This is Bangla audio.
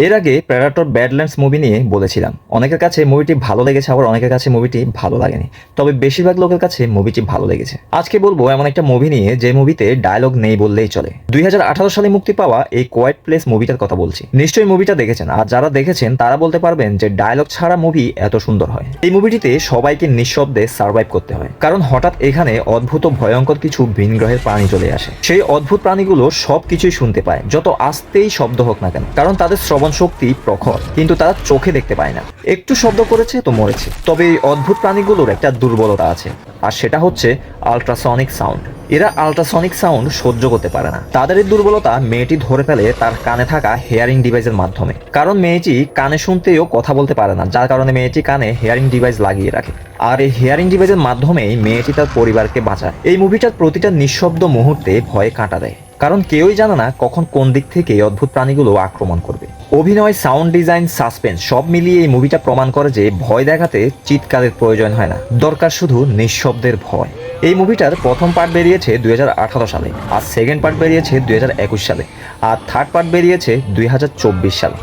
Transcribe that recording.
এর আগে প্রেডাটর ব্যাডল্যান্ডস মুভি নিয়ে বলেছিলাম, অনেকের কাছে মুভিটি ভালো লেগেছে, আবার অনেকের কাছে মুভিটি ভালো লাগেনি, তবে বেশিরভাগ লোকের কাছে মুভিটি ভালো লেগেছে। আজকে বলবো এমন একটা মুভি নিয়ে যে মুভিতে ডায়লগ নেই বললেই চলে। 2018 সালে মুক্তি পাওয়া এই কোয়াইট প্লেস মুভিটার কথা বলছি। নিশ্চয়ই মুভিটা দেখেছেন, আর যারা দেখেছেন তারা বলতে পারবেন যে ডায়লগ ছাড়া মুভি এত সুন্দর হয়। এই মুভিটিতে সবাইকে নিঃশব্দে সার্ভাইভ করতে হয়, কারণ হঠাৎ এখানে অদ্ভুত ভয়ঙ্কর কিছু ভিন গ্রহের প্রাণী চলে আসে। সেই অদ্ভুত প্রাণীগুলো সবকিছুই শুনতে পায়, যত আস্তেই শব্দ হোক না কেন, কারণ তাদের শ্রবণ শক্তি প্রখর, কিন্তু তারা চোখে দেখতে পায় না। একটু শব্দ করেছে তো মরেছে। তবে এই অদ্ভুত প্রাণীগুলোর একটা দুর্বলতা আছে, আর সেটা হচ্ছে আল্ট্রাসনিক সাউন্ড। এরা আল্ট্রাসনিক সাউন্ড সহ্য করতে পারে না। তাদের এই দুর্বলতা মেয়েটি ধরে ফেলে তার কানে থাকা হেয়ারিং ডিভাইসের মাধ্যমে, কারণ মেয়েটি কানে শুনতেও কথা বলতে পারে না, যার কারণে মেয়েটি কানে হেয়ারিং ডিভাইস লাগিয়ে রাখে। আর এই হেয়ারিং ডিভাইসের মাধ্যমেই মেয়েটি তার পরিবারকে বাঁচায়। এই মুভিটার প্রতিটা নিঃশব্দ মুহূর্তে ভয়ে কাঁটা দেয়, কারণ কেউই জানে না কখন কোন দিক থেকে এই অদ্ভুত প্রাণীগুলো আক্রমণ করবে। অভিনয়, সাউন্ড ডিজাইন, সাসপেন্স সব মিলিয়ে এই মুভিটা প্রমাণ করে যে ভয় দেখাতে চিৎকারের প্রয়োজন হয় না, দরকার শুধু নিঃশব্দের ভয়। এই মুভিটার প্রথম পার্ট বেরিয়েছে 2018 সালে, আর সেকেন্ড পার্ট বেরিয়েছে 2021 সালে, আর থার্ড পার্ট বেরিয়েছে 2024 সালে।